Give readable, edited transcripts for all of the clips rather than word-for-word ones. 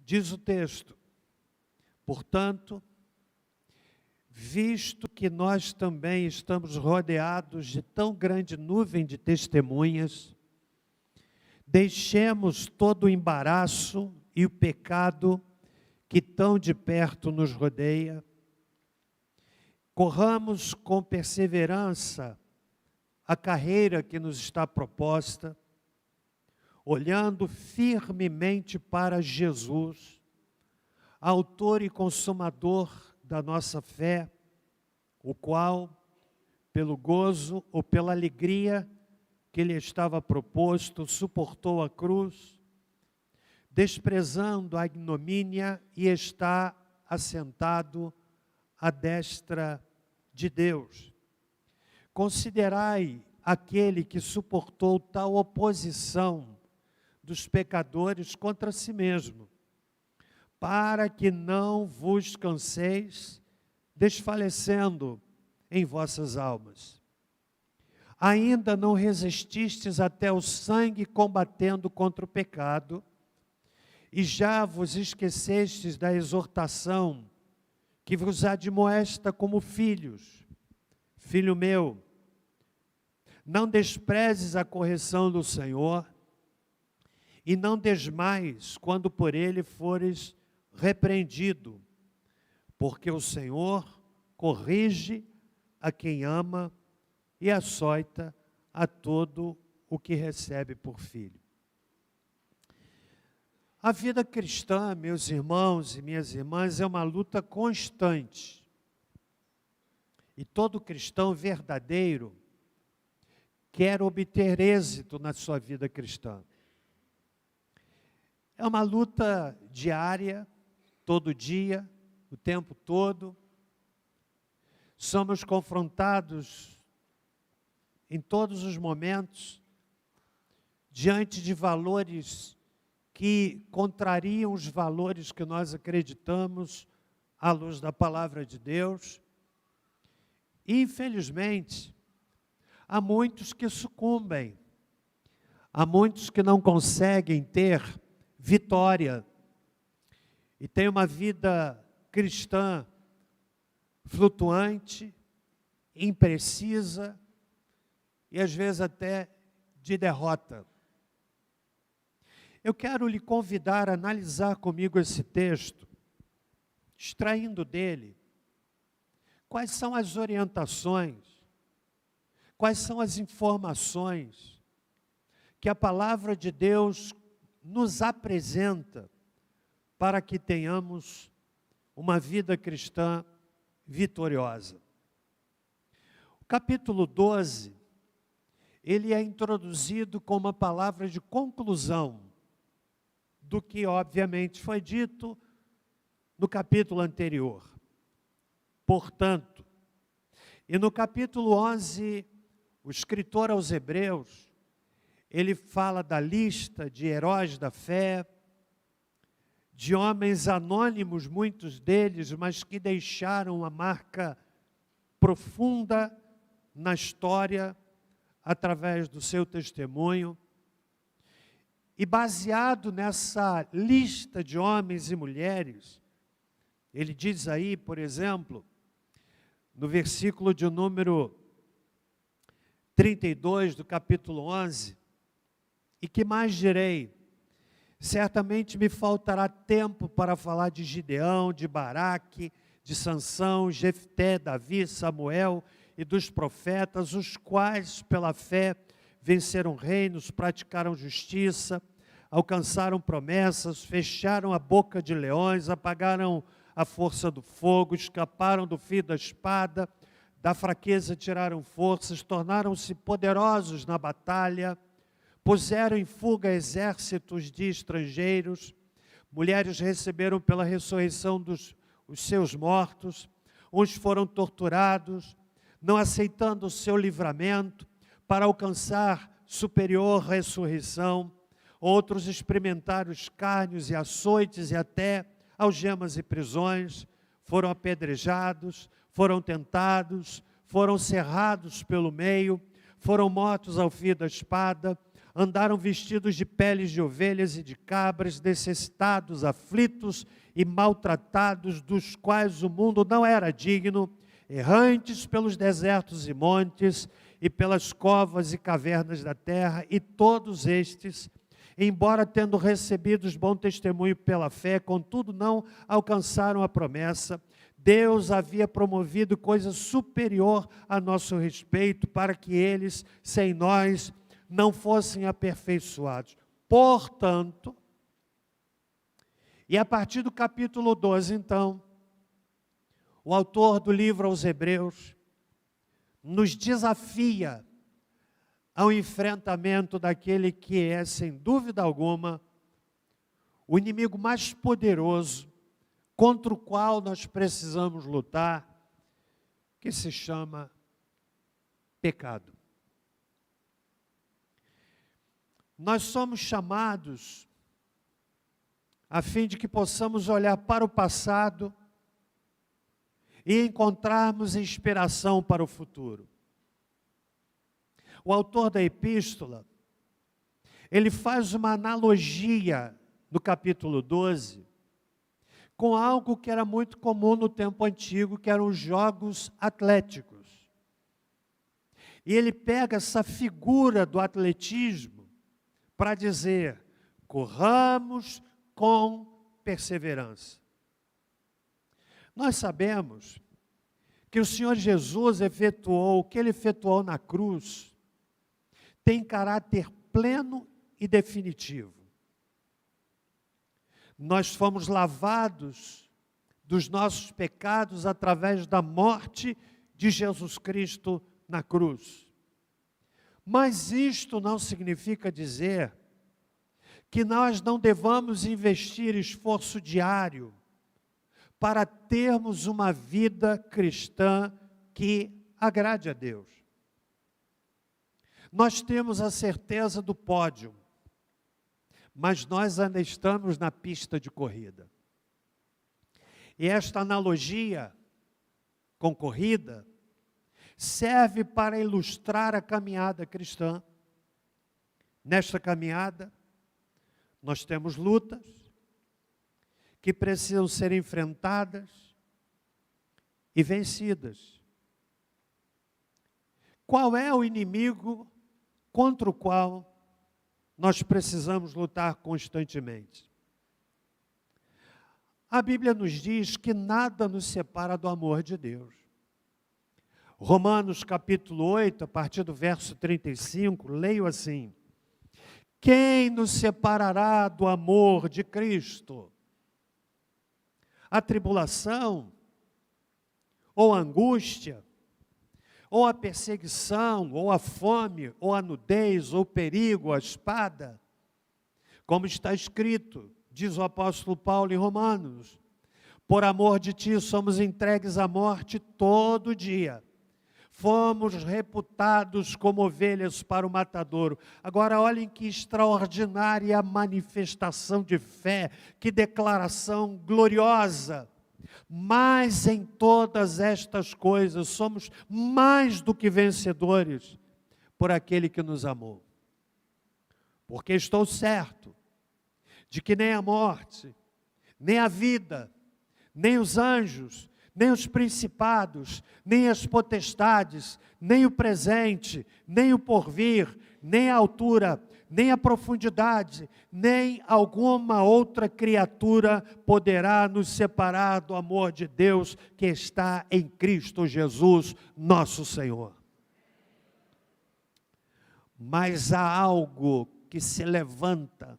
Diz o texto: portanto, visto que nós também estamos rodeados de tão grande nuvem de testemunhas, deixemos todo o embaraço e o pecado que tão de perto nos rodeia, corramos com perseverança a carreira que nos está proposta, olhando firmemente para Jesus, autor e consumador da nossa fé, o qual, pelo gozo ou pela alegria que lhe estava proposto, suportou a cruz, desprezando a ignomínia, e está assentado à destra de Deus. Considerai aquele que suportou tal oposição dos pecadores contra si mesmo, para que não vos canseis, desfalecendo em vossas almas. Ainda não resististes até o sangue, combatendo contra o pecado, e já vos esquecestes da exortação que vos admoesta como filhos. Filho meu, não desprezes a correção do Senhor, e não desmaies quando por ele fores repreendido, porque o Senhor corrige a quem ama e açoita a todo o que recebe por filho. A vida cristã, meus irmãos e minhas irmãs, é uma luta constante. E todo cristão verdadeiro quer obter êxito na sua vida cristã. É uma luta diária, todo dia, o tempo todo. Somos confrontados em todos os momentos diante de valores que contrariam os valores que nós acreditamos à luz da palavra de Deus. E, infelizmente, há muitos que sucumbem, há muitos que não conseguem ter vitória e têm uma vida cristã flutuante, imprecisa e às vezes até de derrota. Eu quero lhe convidar a analisar comigo esse texto, extraindo dele quais são as orientações, quais são as informações que a palavra de Deus nos apresenta para que tenhamos uma vida cristã vitoriosa. O capítulo 12, ele é introduzido com uma palavra de conclusão do que obviamente foi dito no capítulo anterior. Portanto, e no capítulo 11, o escritor aos Hebreus, ele fala da lista de heróis da fé, de homens anônimos, muitos deles, mas que deixaram uma marca profunda na história através do seu testemunho. E baseado nessa lista de homens e mulheres, ele diz aí, por exemplo, no versículo de número 32 do capítulo 11, e que mais direi? Certamente me faltará tempo para falar de Gideão, de Baraque, de Sansão, Jefté, Davi, Samuel e dos profetas, os quais pela fé venceram reinos, praticaram justiça, alcançaram promessas, fecharam a boca de leões, apagaram a força do fogo, escaparam do fio da espada, da fraqueza tiraram forças, tornaram-se poderosos na batalha, puseram em fuga exércitos de estrangeiros, mulheres receberam pela ressurreição os seus mortos, uns foram torturados, não aceitando o seu livramento, para alcançar superior ressurreição, outros experimentaram escárnios e açoites e até algemas e prisões, foram apedrejados, foram tentados, foram cerrados pelo meio, foram mortos ao fio da espada, andaram vestidos de peles de ovelhas e de cabras, necessitados, aflitos e maltratados, dos quais o mundo não era digno, errantes pelos desertos e montes, e pelas covas e cavernas da terra, e todos estes, embora tendo recebido bom testemunho pela fé, contudo não alcançaram a promessa. Deus havia promovido coisa superior a nosso respeito, para que eles, sem nós, não fossem aperfeiçoados. Portanto, e a partir do capítulo 12, então, o autor do livro aos Hebreus nos desafia ao enfrentamento daquele que é, sem dúvida alguma, o inimigo mais poderoso contra o qual nós precisamos lutar, que se chama pecado. Nós somos chamados a fim de que possamos olhar para o passado e encontrarmos inspiração para o futuro. O autor da epístola, ele faz uma analogia no capítulo 12 com algo que era muito comum no tempo antigo, que eram os jogos atléticos. E ele pega essa figura do atletismo para dizer: corramos com perseverança. Nós sabemos que o Senhor Jesus efetuou, o que Ele efetuou na cruz, tem caráter pleno e definitivo. Nós fomos lavados dos nossos pecados através da morte de Jesus Cristo na cruz. Mas isto não significa dizer que nós não devamos investir esforço diário para termos uma vida cristã que agrade a Deus. Nós temos a certeza do pódio, mas nós ainda estamos na pista de corrida. E esta analogia com corrida serve para ilustrar a caminhada cristã. Nesta caminhada, nós temos lutas que precisam ser enfrentadas e vencidas. Qual é o inimigo contra o qual nós precisamos lutar constantemente? A Bíblia nos diz que nada nos separa do amor de Deus. Romanos capítulo 8, a partir do verso 35, leio assim: quem nos separará do amor de Cristo? A tribulação, ou a angústia, ou a perseguição, ou a fome, ou a nudez, ou o perigo, a espada, como está escrito, diz o apóstolo Paulo em Romanos: por amor de ti somos entregues à morte todo dia, fomos reputados como ovelhas para o matadouro. Agora olhem que extraordinária manifestação de fé, que declaração gloriosa. Mas em todas estas coisas somos mais do que vencedores por aquele que nos amou. Porque estou certo de que nem a morte, nem a vida, nem os anjos, nem os principados, nem as potestades, nem o presente, nem o porvir, nem a altura, nem a profundidade, nem alguma outra criatura poderá nos separar do amor de Deus que está em Cristo Jesus, nosso Senhor. Mas há algo que se levanta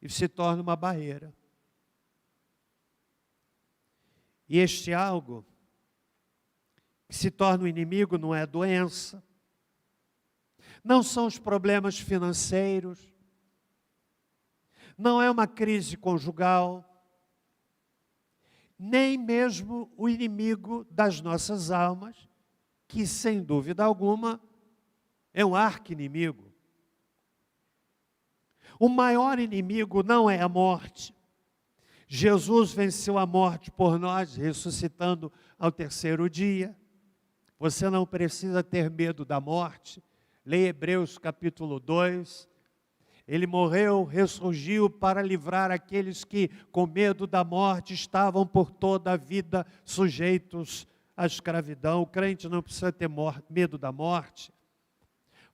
e se torna uma barreira. E este algo que se torna um inimigo não é a doença, não são os problemas financeiros, não é uma crise conjugal, nem mesmo o inimigo das nossas almas, que sem dúvida alguma é um arqui-inimigo. O maior inimigo não é a morte. Jesus venceu a morte por nós, ressuscitando ao terceiro dia. Você não precisa ter medo da morte. Leia Hebreus capítulo 2. Ele morreu, ressurgiu para livrar aqueles que, com medo da morte, estavam por toda a vida sujeitos à escravidão. O crente não precisa ter medo da morte.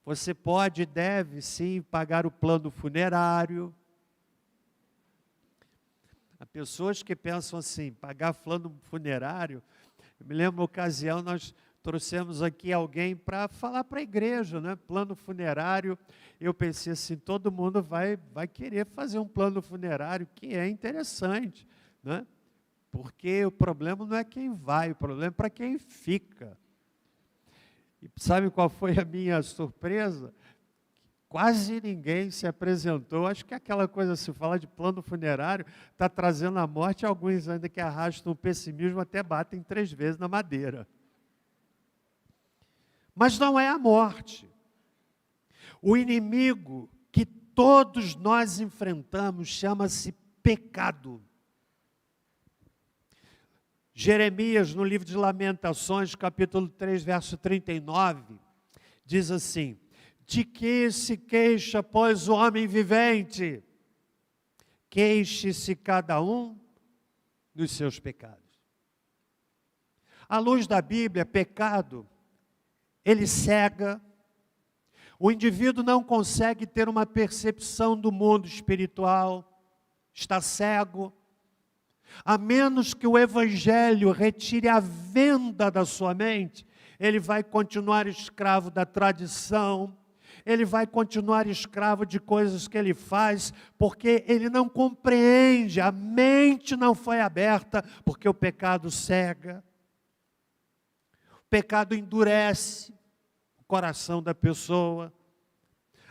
Você pode e deve, sim, pagar o plano funerário. Há pessoas que pensam assim, pagar plano funerário. Eu me lembro uma ocasião, nós trouxemos aqui alguém para falar para a igreja, né? Plano funerário. Eu pensei assim, todo mundo vai querer fazer um plano funerário, que é interessante, né? Porque o problema não é quem vai, o problema é para quem fica. E sabe qual foi a minha surpresa? Quase ninguém se apresentou. Acho que aquela coisa, se fala de plano funerário, está trazendo a morte. Alguns ainda que arrastam o pessimismo até batem 3 vezes na madeira. Mas não é a morte. O inimigo que todos nós enfrentamos chama-se pecado. Jeremias, no livro de Lamentações, capítulo 3, verso 39, diz assim: de que se queixa, pois, o homem vivente? Queixe-se cada um dos seus pecados. À luz da Bíblia, pecado, ele cega. O indivíduo não consegue ter uma percepção do mundo espiritual, está cego. A menos que o Evangelho retire a venda da sua mente, ele vai continuar escravo da tradição, ele vai continuar escravo de coisas que ele faz, porque ele não compreende, a mente não foi aberta, porque o pecado cega. O pecado endurece o coração da pessoa.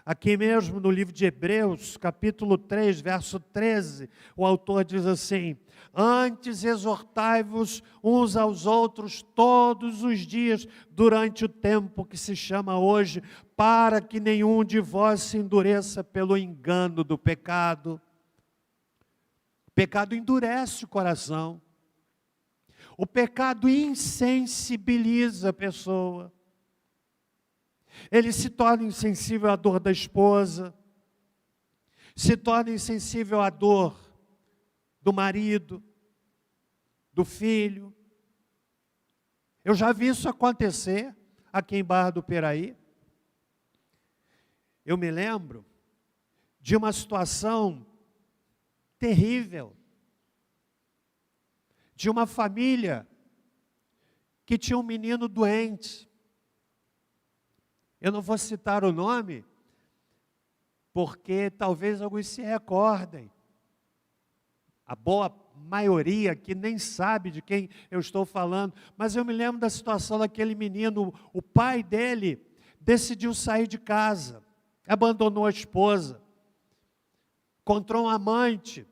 Aqui mesmo no livro de Hebreus, capítulo 3, verso 13, o autor diz assim: antes exortai-vos uns aos outros todos os dias, durante o tempo que se chama hoje, para que nenhum de vós se endureça pelo engano do pecado. O pecado endurece o coração. O pecado insensibiliza a pessoa. Ele se torna insensível à dor da esposa, se torna insensível à dor do marido, do filho. Eu já vi isso acontecer aqui em Barra do Piraí. Eu me lembro de uma situação terrível, de uma família que tinha um menino doente. Eu não vou citar o nome, porque talvez alguns se recordem. A boa maioria que nem sabe de quem eu estou falando, mas eu me lembro da situação daquele menino. O pai dele decidiu sair de casa, abandonou a esposa, encontrou um amante,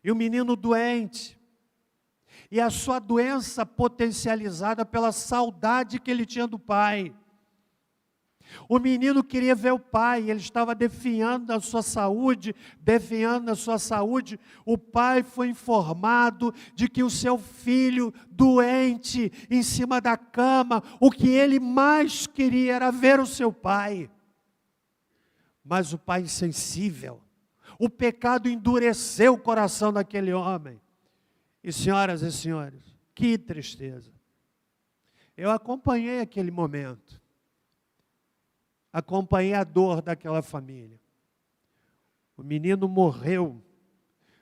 e o menino doente, e a sua doença potencializada pela saudade que ele tinha do pai. O menino queria ver o pai, ele estava definhando na sua saúde, O pai foi informado de que o seu filho doente, em cima da cama, o que ele mais queria era ver o seu pai. Mas o pai insensível, o pecado endureceu o coração daquele homem. E senhoras e senhores, que tristeza. Eu acompanhei aquele momento. Acompanhei a dor daquela família. O menino morreu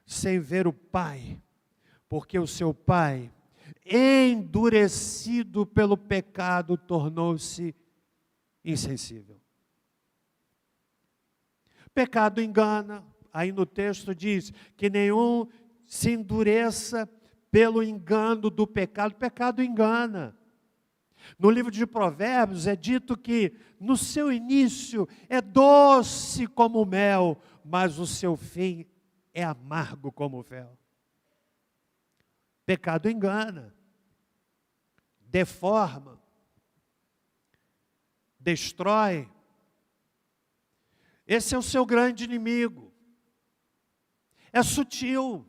sem ver o pai, porque o seu pai, endurecido pelo pecado, tornou-se insensível. Pecado engana. Aí no texto diz que nenhum se endureça pelo engano do pecado. O pecado engana. No livro de Provérbios é dito que no seu início é doce como mel, mas o seu fim é amargo como fel. Pecado engana, deforma, destrói. Esse é o seu grande inimigo. É sutil,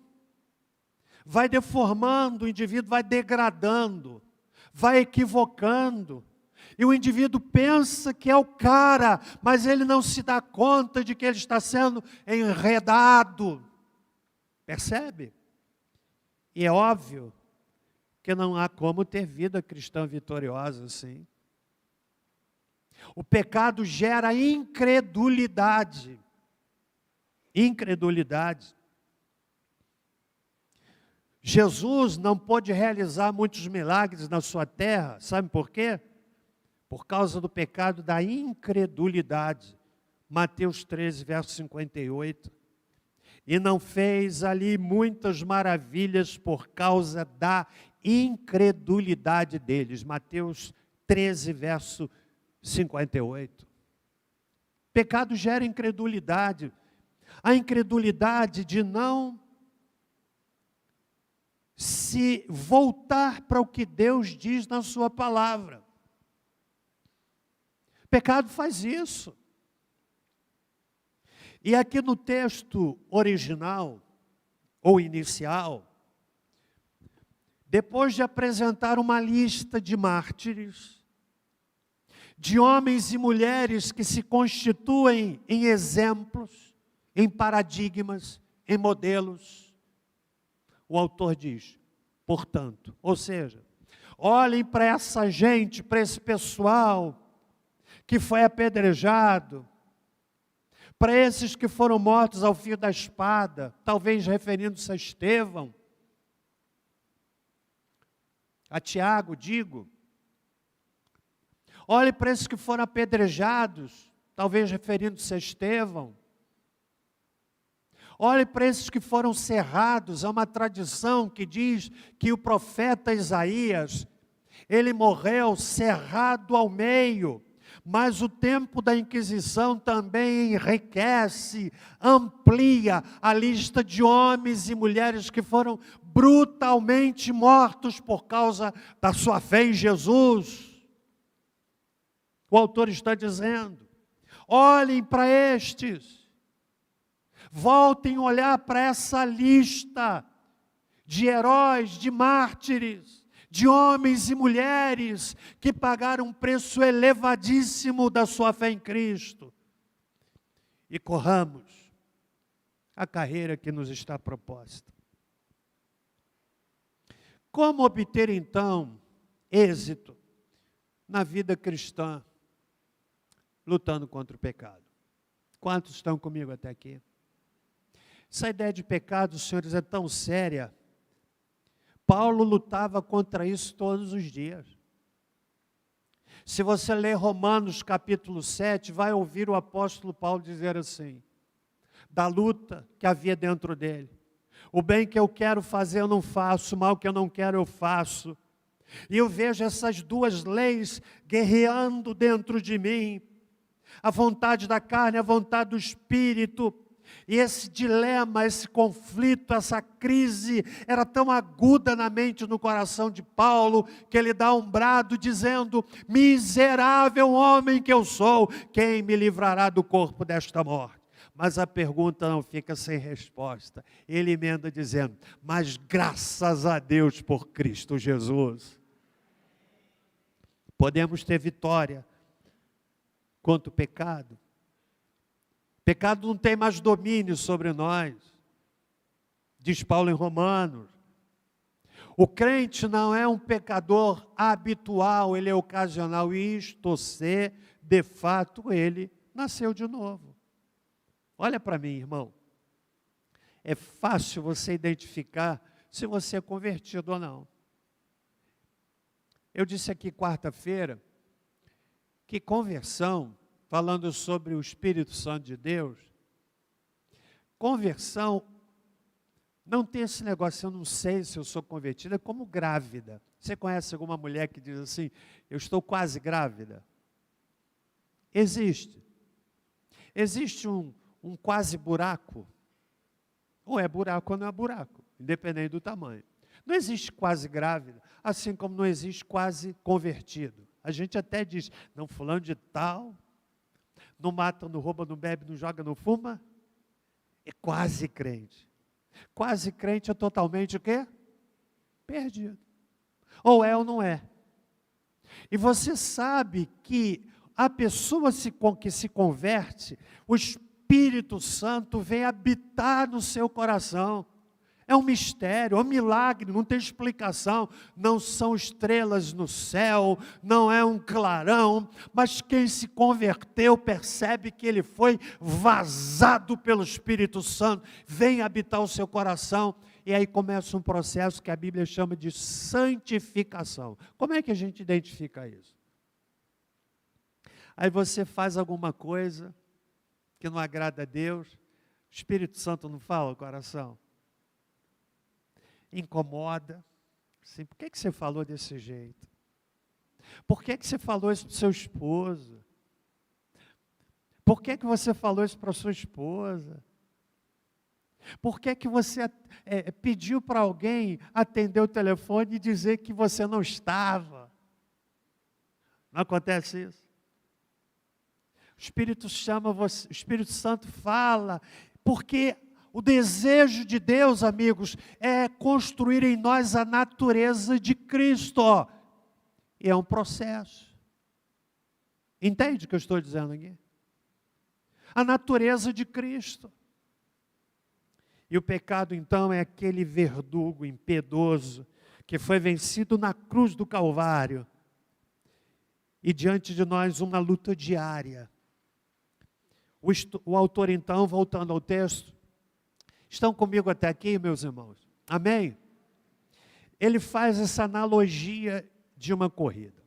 vai deformando o indivíduo, vai degradando, vai equivocando, E o indivíduo pensa que é o cara, mas ele não se dá conta de que ele está sendo enredado. Percebe? E é óbvio que não há como ter vida cristã vitoriosa assim. O pecado gera incredulidade. Incredulidade. Jesus não pôde realizar muitos milagres na sua terra, sabe por quê? Por causa do pecado da incredulidade. Mateus 13, verso 58. E não fez ali muitas maravilhas por causa da incredulidade deles. Mateus 13, verso 58. Pecado gera incredulidade. A incredulidade de não se voltar para o que Deus diz na sua palavra. Pecado faz isso. E aqui no texto original, ou inicial, depois de apresentar uma lista de mártires, de homens e mulheres que se constituem em exemplos, em paradigmas, em modelos, o autor diz, portanto, ou seja, olhem para essa gente, para esse pessoal que foi apedrejado, para esses que foram mortos ao fio da espada, talvez referindo-se a Estevão, a Tiago, digo. Olhe para esses que foram apedrejados, talvez referindo-se a Estevão. Olhe para esses que foram cerrados. Há uma tradição que diz que o profeta Isaías, ele morreu cerrado ao meio. Mas o tempo da Inquisição também enriquece, amplia a lista de homens e mulheres que foram brutalmente mortos por causa da sua fé em Jesus. O autor está dizendo, olhem para estes, voltem a olhar para essa lista de heróis, de mártires, de homens e mulheres que pagaram um preço elevadíssimo da sua fé em Cristo. E corramos a carreira que nos está proposta. Como obter então êxito na vida cristã, lutando contra o pecado? Quantos estão comigo até aqui? Essa ideia de pecado, senhores, é tão séria. Paulo lutava contra isso todos os dias. Se você ler Romanos capítulo 7, vai ouvir o apóstolo Paulo dizer assim, da luta que havia dentro dele. O bem que eu quero fazer eu não faço, o mal que eu não quero eu faço. E eu vejo essas duas leis guerreando dentro de mim. A vontade da carne, a vontade do espírito. E esse dilema, esse conflito, essa crise era tão aguda na mente e no coração de Paulo, que ele dá um brado dizendo, miserável homem que eu sou, quem me livrará do corpo desta morte? Mas a pergunta não fica sem resposta. Ele emenda dizendo, mas graças a Deus por Cristo Jesus. Podemos ter vitória contra o pecado. Pecado não tem mais domínio sobre nós, diz Paulo em Romanos. O crente não é um pecador habitual, ele é ocasional, isto se, de fato, ele nasceu de novo. Olha para mim, irmão, é fácil você identificar se você é convertido ou não. Eu disse aqui quarta-feira, que conversão, falando sobre o Espírito Santo de Deus, conversão não tem esse negócio, eu não sei se eu sou convertida, é como grávida. Você conhece alguma mulher que diz assim, eu estou quase grávida? Existe. Existe um quase buraco, ou é buraco ou não é buraco, independente do tamanho. Não existe quase grávida, assim como não existe quase convertido. A gente até diz, não, fulano de tal, não mata, não rouba, não bebe, não joga, não fuma, é quase crente. Quase crente é totalmente o quê? Perdido. Ou é ou não é. E você sabe que a pessoa que se converte, o Espírito Santo vem habitar no seu coração. É um mistério, é um milagre, não tem explicação. Não são estrelas no céu, não é um clarão, mas quem se converteu percebe que ele foi vazado pelo Espírito Santo, vem habitar o seu coração, e aí começa um processo que a Bíblia chama de santificação. Como é que a gente identifica isso? Aí você faz alguma coisa que não agrada a Deus, o Espírito Santo não fala o coração? Incomoda. Assim, por que você falou desse jeito? Por que você falou isso para o seu esposo? Por que você falou isso para a sua esposa? Por que você pediu para alguém atender o telefone e dizer que você não estava? Não acontece isso? O Espírito chama você, o Espírito Santo fala, porque o desejo de Deus, amigos, é construir em nós a natureza de Cristo. E é um processo. Entende o que eu estou dizendo aqui? A natureza de Cristo. E o pecado, então, é aquele verdugo impiedoso que foi vencido na cruz do Calvário. E diante de nós uma luta diária. O autor, então, voltando ao texto, estão comigo até aqui, meus irmãos? Amém? Ele faz essa analogia de uma corrida.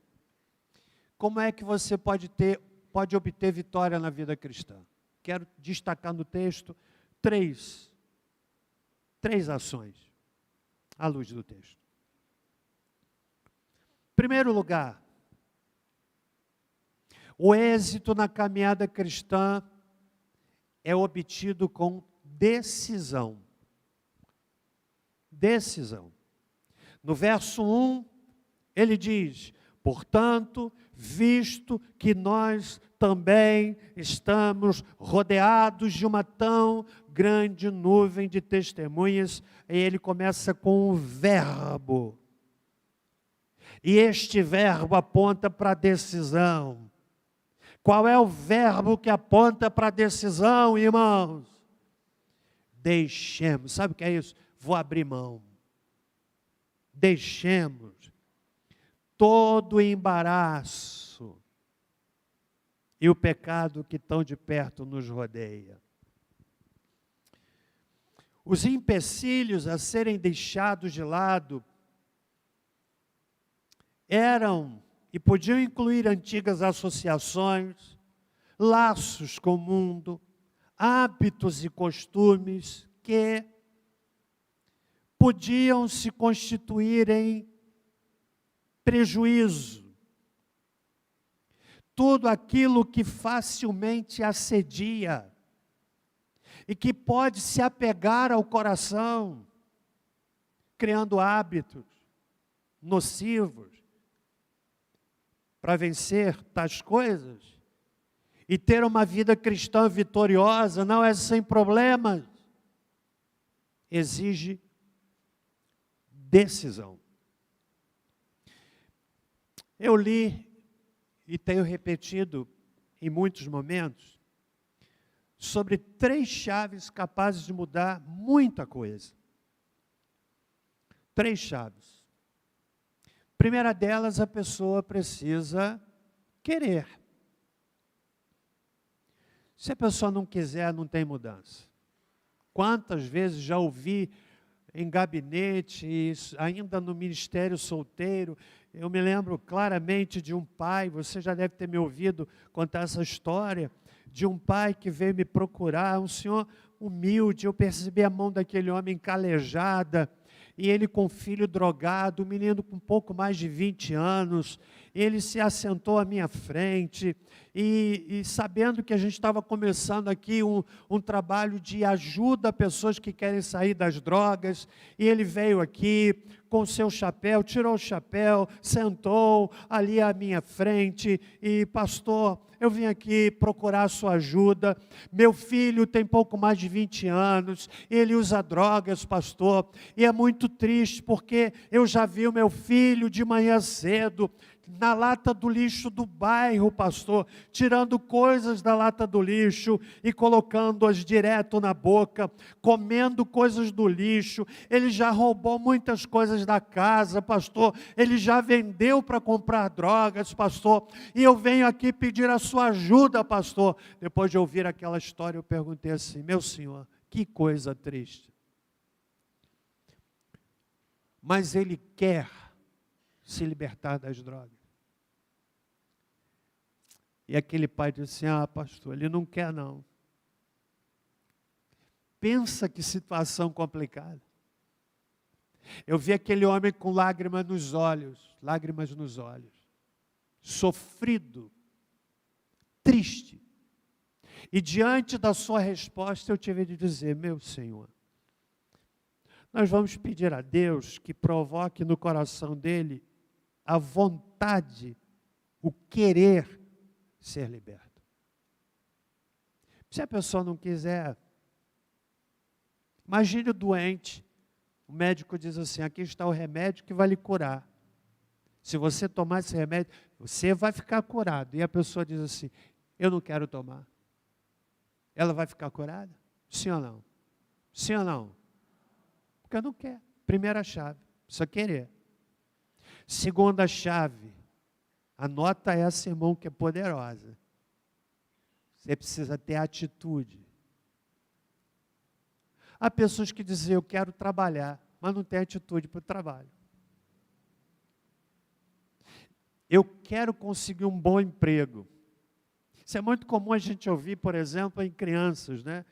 Como é que você pode obter vitória na vida cristã? Quero destacar no texto três ações, à luz do texto. Em primeiro lugar, o êxito na caminhada cristã é obtido com decisão. Decisão. No verso 1, ele diz: portanto, visto que nós também estamos rodeados de uma tão grande nuvem de testemunhas, e ele começa com um verbo. E este verbo aponta para a decisão. Qual é o verbo que aponta para a decisão, irmãos? Deixemos. Sabe o que é isso? Vou abrir mão. Deixemos todo o embaraço e o pecado que tão de perto nos rodeia. Os empecilhos a serem deixados de lado eram e podiam incluir antigas associações, laços com o mundo, hábitos e costumes que podiam se constituir em prejuízo. Tudo aquilo que facilmente assedia e que pode se apegar ao coração, criando hábitos nocivos para vencer tais coisas e ter uma vida cristã vitoriosa, não é sem problemas, exige decisão. Eu li e tenho repetido em muitos momentos sobre 3 chaves capazes de mudar muita coisa. 3 chaves. Primeira delas, a pessoa precisa querer. Se a pessoa não quiser, não tem mudança. Quantas vezes já ouvi em gabinete, ainda no ministério solteiro, eu me lembro claramente de um pai, você já deve ter me ouvido contar essa história, de um pai que veio me procurar, um senhor humilde, eu percebi a mão daquele homem calejada, e ele com o filho drogado, um menino com um pouco mais de 20 anos, ele se assentou à minha frente, e sabendo que a gente estava começando aqui um trabalho de ajuda a pessoas que querem sair das drogas, e ele veio aqui com o seu chapéu, tirou o chapéu, sentou ali à minha frente, e pastor, eu vim aqui procurar a sua ajuda, meu filho tem pouco mais de 20 anos, ele usa drogas, pastor, e é muito triste, porque eu já vi o meu filho de manhã cedo, na lata do lixo do bairro, pastor, tirando coisas da lata do lixo e colocando-as direto na boca, comendo coisas do lixo. Ele já roubou muitas coisas da casa, pastor. Ele já vendeu para comprar drogas, pastor. E eu venho aqui pedir a sua ajuda, pastor. Depois de ouvir aquela história, eu perguntei assim: meu senhor, que coisa triste. Mas ele quer se libertar das drogas. E aquele pai disse assim: ah, pastor, ele não quer não. Pensa que situação complicada. Eu vi aquele homem com lágrimas nos olhos, sofrido, triste. E diante da sua resposta eu tive de dizer: meu Senhor, nós vamos pedir a Deus que provoque no coração dele a vontade, o querer ser liberto. Se a pessoa não quiser, imagine o doente, o médico diz assim: aqui está o remédio que vai lhe curar. Se você tomar esse remédio, você vai ficar curado. E a pessoa diz assim: eu não quero tomar. Ela vai ficar curada? Sim ou não? Sim ou não? Porque não quer. Primeira chave, precisa querer. Segunda chave, anota essa, irmão, que é poderosa. Você precisa ter atitude. Há pessoas que dizem: eu quero trabalhar, mas não tem atitude para o trabalho. Eu quero conseguir um bom emprego. Isso é muito comum a gente ouvir, por exemplo, em crianças, né?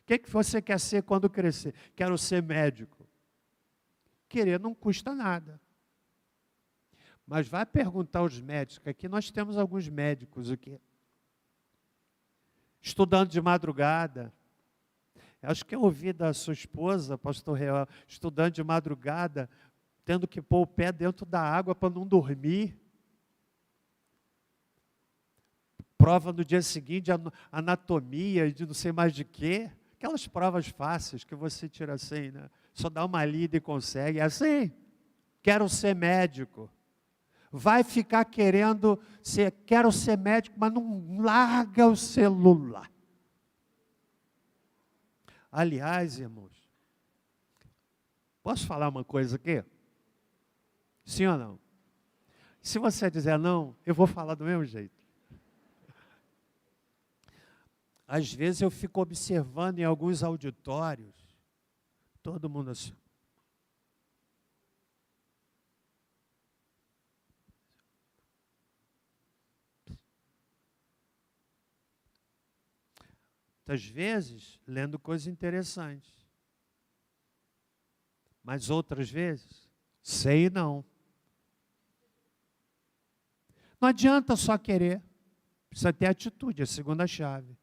O que você quer ser quando crescer? Quero ser médico. Querer não custa nada. Mas vai perguntar aos médicos, que aqui nós temos alguns médicos aqui, estudando de madrugada. Acho que eu ouvi da sua esposa, pastor Real, estudando de madrugada, tendo que pôr o pé dentro da água para não dormir. Prova no dia seguinte, anatomia, de não sei mais de quê. Aquelas provas fáceis que você tira assim, né? Só dá uma lida e consegue. É assim, quero ser médico. Vai ficar querendo ser, quero ser médico, mas não larga o celular. Aliás, irmãos, posso falar uma coisa aqui? Sim ou não? Se você dizer não, eu vou falar do mesmo jeito. Às vezes eu fico observando em alguns auditórios, todo mundo assim. Muitas vezes, lendo coisas interessantes. Mas outras vezes, sei não. Não adianta só querer. Precisa ter atitude, é a segunda chave.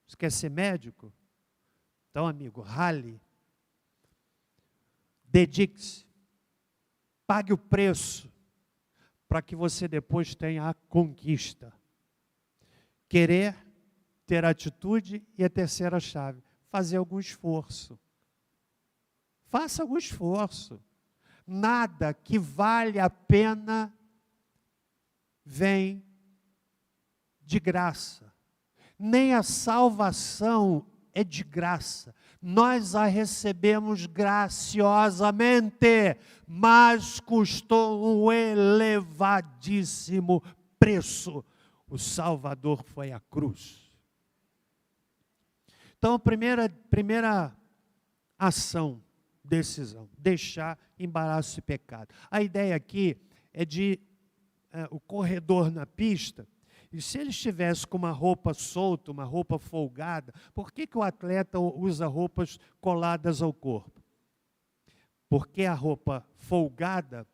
Você quer ser médico? Então, amigo, rale. Dedique-se. Pague o preço para que você depois tenha a conquista. Querer, ter atitude e a terceira chave, fazer algum esforço. Faça algum esforço. Nada que vale a pena vem de graça. Nem a salvação é de graça. Nós a recebemos graciosamente, mas custou um elevadíssimo preço. O Salvador foi a cruz. Então, a primeira ação, decisão, deixar embaraço e pecado. A ideia aqui é de o corredor na pista. E se ele estivesse com uma roupa solta, uma roupa folgada, por que o atleta usa roupas coladas ao corpo? Porque a roupa folgada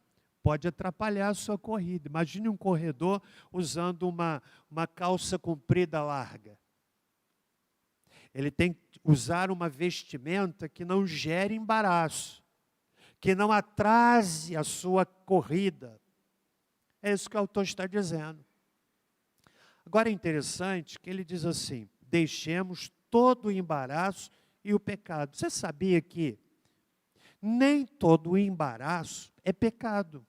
pode atrapalhar a sua corrida. Imagine um corredor usando uma calça comprida larga. Ele tem que usar uma vestimenta que não gere embaraço, que não atrase a sua corrida. É isso que o autor está dizendo. Agora é interessante que ele diz assim: deixemos todo o embaraço e o pecado. Você sabia que nem todo o embaraço é pecado?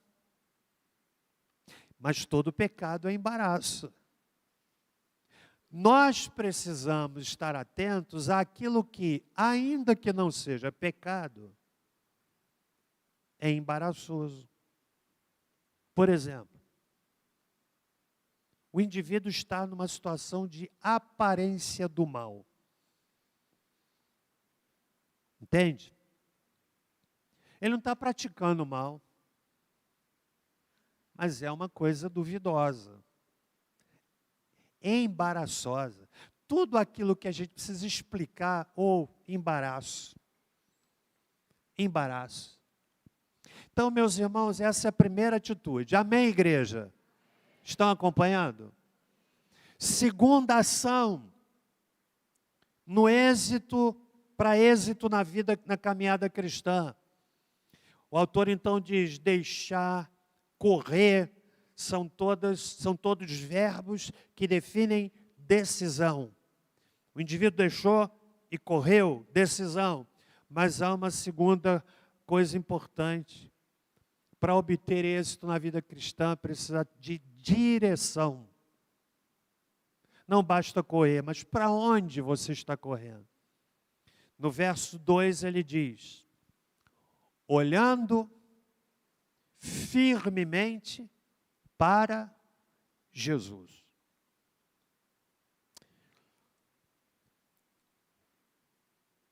mas todo pecado é embaraço. Nós precisamos estar atentos àquilo que, ainda que não seja pecado, é embaraçoso. Por exemplo, o indivíduo está numa situação de aparência do mal. Entende? Ele não está praticando mal, mas é uma coisa duvidosa, embaraçosa. Tudo aquilo que a gente precisa explicar, ou embaraço. Embaraço. Então, meus irmãos, essa é a primeira atitude. Amém, igreja? Estão acompanhando? Segunda ação, no êxito, para êxito na vida, na caminhada cristã. O autor então diz: deixar, correr, são todos verbos que definem decisão. O indivíduo deixou e correu, decisão. Mas há uma segunda coisa importante. Para obter êxito na vida cristã, precisa de direção. Não basta correr, mas para onde você está correndo? No verso 2 ele diz: olhando firmemente para Jesus.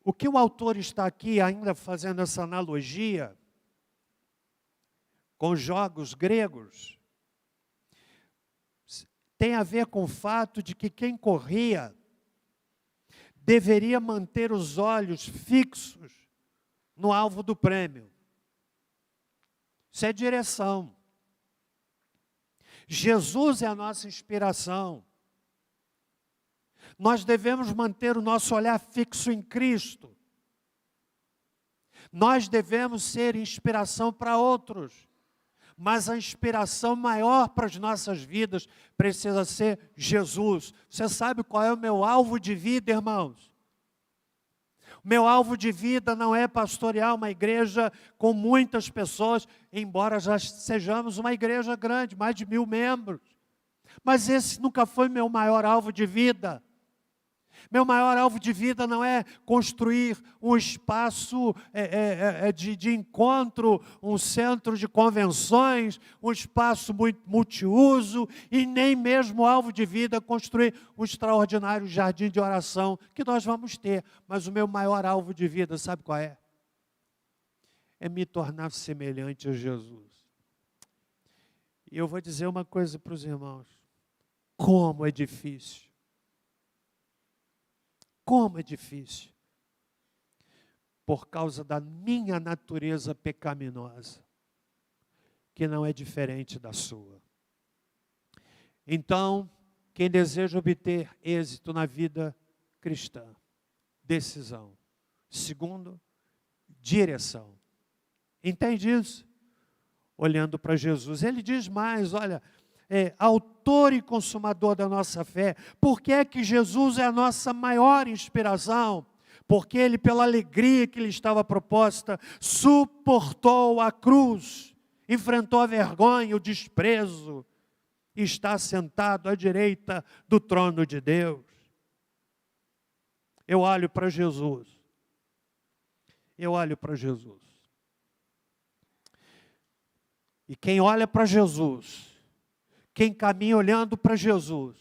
O que o autor está aqui ainda fazendo essa analogia com os jogos gregos, tem a ver com o fato de que quem corria deveria manter os olhos fixos no alvo do prêmio. Isso é direção. Jesus é a nossa inspiração. Nós devemos manter o nosso olhar fixo em Cristo. Nós devemos ser inspiração para outros. Mas a inspiração maior para as nossas vidas precisa ser Jesus. Você sabe qual é o meu alvo de vida, irmãos? O meu alvo de vida não é pastorear uma igreja com muitas pessoas, embora já sejamos uma igreja grande, mais de 1000 membros. Mas esse nunca foi meu maior alvo de vida. Meu maior alvo de vida não é construir um espaço de encontro, um centro de convenções, um espaço muito multiuso, e nem mesmo o alvo de vida é construir um extraordinário jardim de oração, que nós vamos ter. Mas o meu maior alvo de vida, sabe qual é? É me tornar semelhante a Jesus. E eu vou dizer uma coisa para os irmãos: como é difícil. Como é difícil, por causa da minha natureza pecaminosa, que não é diferente da sua. Então, quem deseja obter êxito na vida cristã, decisão. Segundo, direção. Entende isso? Olhando para Jesus. Ele diz mais, olha, autor e consumador da nossa fé. Por que é que Jesus é a nossa maior inspiração? Porque Ele, pela alegria que lhe estava proposta, suportou a cruz, enfrentou a vergonha, o desprezo, e está sentado à direita do trono de Deus. Eu olho para Jesus. Eu olho para Jesus. E quem olha para Jesus, quem caminha olhando para Jesus,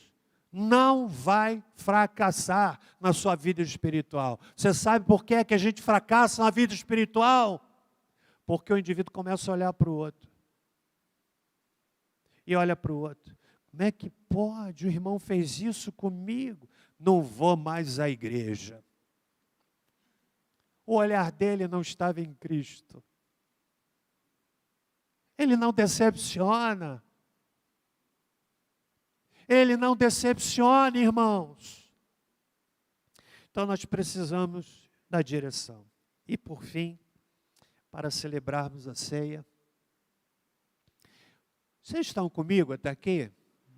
não vai fracassar na sua vida espiritual. Você sabe por que é que a gente fracassa na vida espiritual? Porque o indivíduo começa a olhar para o outro. E olha para o outro. Como é que pode? O irmão fez isso comigo. Não vou mais à igreja. O olhar dele não estava em Cristo. Ele não decepciona. Ele não decepciona, irmãos. Então nós precisamos da direção. E por fim, para celebrarmos a ceia. Vocês estão comigo até aqui?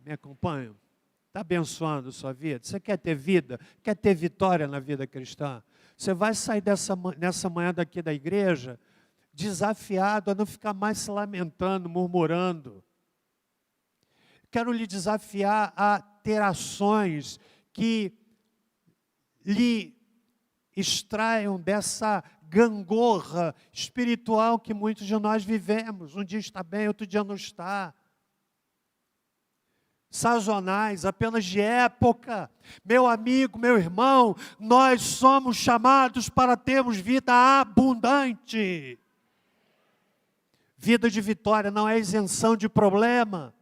Me acompanham? Está abençoando a sua vida? Você quer ter vida? Quer ter vitória na vida cristã? Você vai sair nessa manhã daqui da igreja desafiado a não ficar mais se lamentando, murmurando. Quero lhe desafiar a ter ações que lhe extraiam dessa gangorra espiritual que muitos de nós vivemos. Um dia está bem, outro dia não está. Sazonais, apenas de época. Meu amigo, meu irmão, nós somos chamados para termos vida abundante. Vida de vitória não é isenção de problema,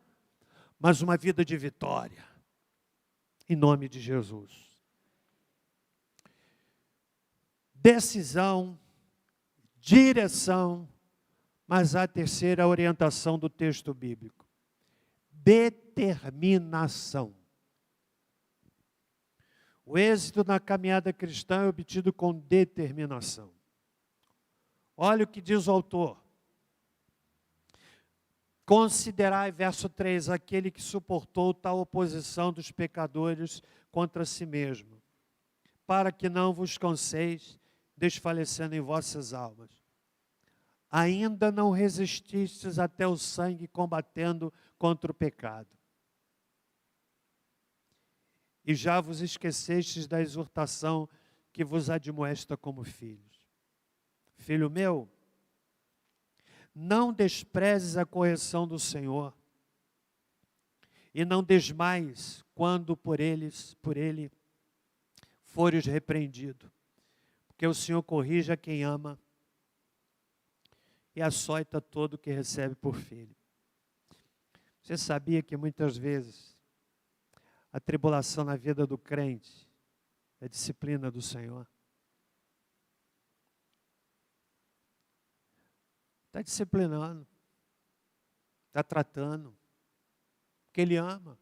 mas uma vida de vitória. Em nome de Jesus. Decisão, direção, mas a terceira orientação do texto bíblico. Determinação. O êxito na caminhada cristã é obtido com determinação. Olha o que diz o autor. Considerai, verso 3, aquele que suportou tal oposição dos pecadores contra si mesmo, para que não vos canseis, desfalecendo em vossas almas. Ainda não resististes até o sangue, combatendo contra o pecado. E já vos esquecestes da exortação que vos admoesta como filhos. Filho meu, não desprezes a correção do Senhor, e não desmaies quando por ele fores repreendido, porque o Senhor corrige a quem ama e açoita todo o que recebe por filho. Você sabia que muitas vezes a tribulação na vida do crente é disciplina do Senhor? Está disciplinando, está tratando, porque Ele ama.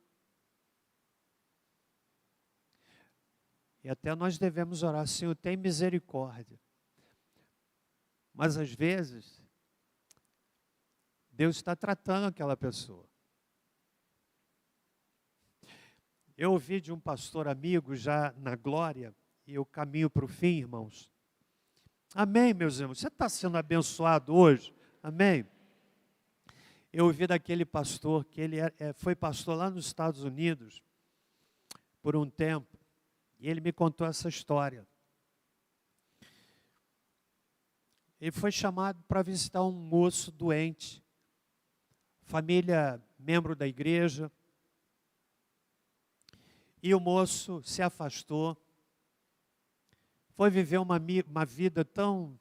E até nós devemos orar, Senhor, tem misericórdia. Mas às vezes, Deus está tratando aquela pessoa. Eu ouvi de um pastor amigo já na glória, e eu caminho para o fim, irmãos. Amém, meus irmãos? Você está sendo abençoado hoje? Amém? Eu ouvi daquele pastor, que ele foi pastor lá nos Estados Unidos, por um tempo, e ele me contou essa história. Ele foi chamado para visitar um moço doente, família, membro da igreja, e o moço se afastou, foi viver uma vida tão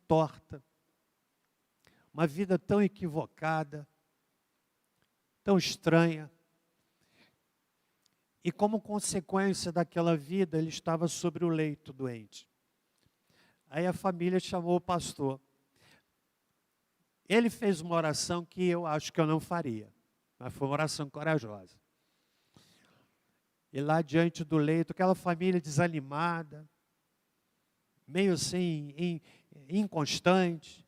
torta, uma vida tão equivocada, tão estranha. E como consequência daquela vida, ele estava sobre o leito doente. Aí a família chamou o pastor. Ele fez uma oração que eu acho que eu não faria, mas foi uma oração corajosa. E lá diante do leito, aquela família desanimada, meio assim, inconstante.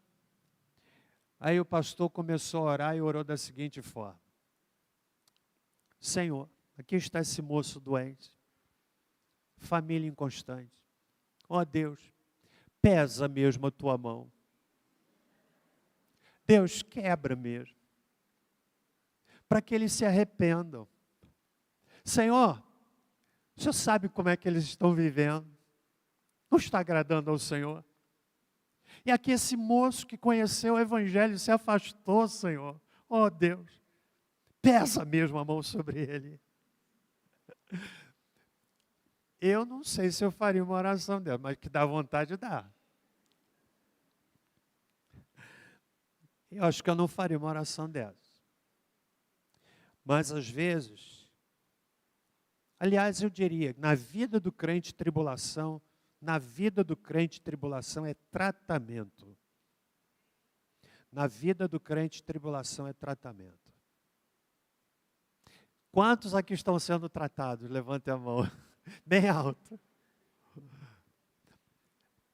Aí o pastor começou a orar e orou da seguinte forma: Senhor, aqui está esse moço doente, família inconstante. Ó Deus, pesa mesmo a tua mão. Deus, quebra mesmo, para que eles se arrependam. Senhor, o Senhor sabe como é que eles estão vivendo. Não está agradando ao Senhor. E aqui esse moço que conheceu o Evangelho se afastou, Senhor. Oh Deus, pesa mesmo a mão sobre ele. Eu não sei se eu faria uma oração dela, mas que dá vontade, dá. Eu acho que eu não faria uma oração dessa. Mas às vezes, aliás, eu diria, na vida do crente tribulação é tratamento. Na vida do crente tribulação é tratamento. Quantos aqui estão sendo tratados? Levante a mão, bem alto.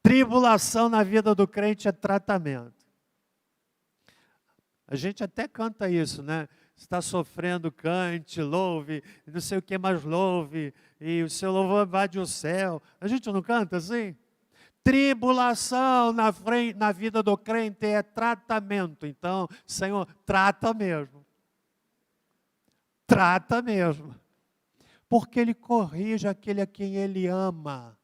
Tribulação na vida do crente é tratamento. A gente até canta isso, né? Está sofrendo, cante, louve, não sei o que mais louve, e o seu louvor invade o céu. A gente não canta assim? Tribulação na vida do crente é tratamento. Então, Senhor, trata mesmo. trata mesmo. Porque ele corrige aquele a quem ele ama.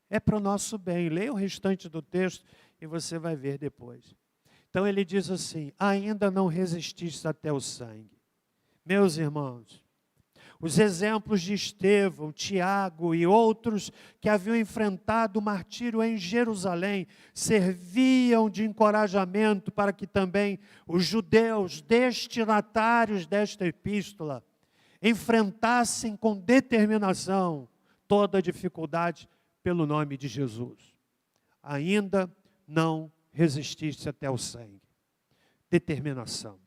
É para o nosso bem. Leia o restante do texto e você vai ver depois. Então ele diz assim: ainda não resististe até o sangue. Meus irmãos, os exemplos de Estevão, Tiago e outros que haviam enfrentado o martírio em Jerusalém serviam de encorajamento para que também os judeus destinatários desta epístola enfrentassem com determinação toda a dificuldade pelo nome de Jesus. Ainda não resististe até o sangue. Determinação.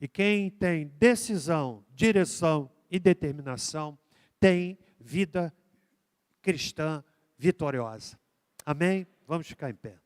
E quem tem decisão, direção e determinação, tem vida cristã vitoriosa. Amém? Vamos ficar em pé.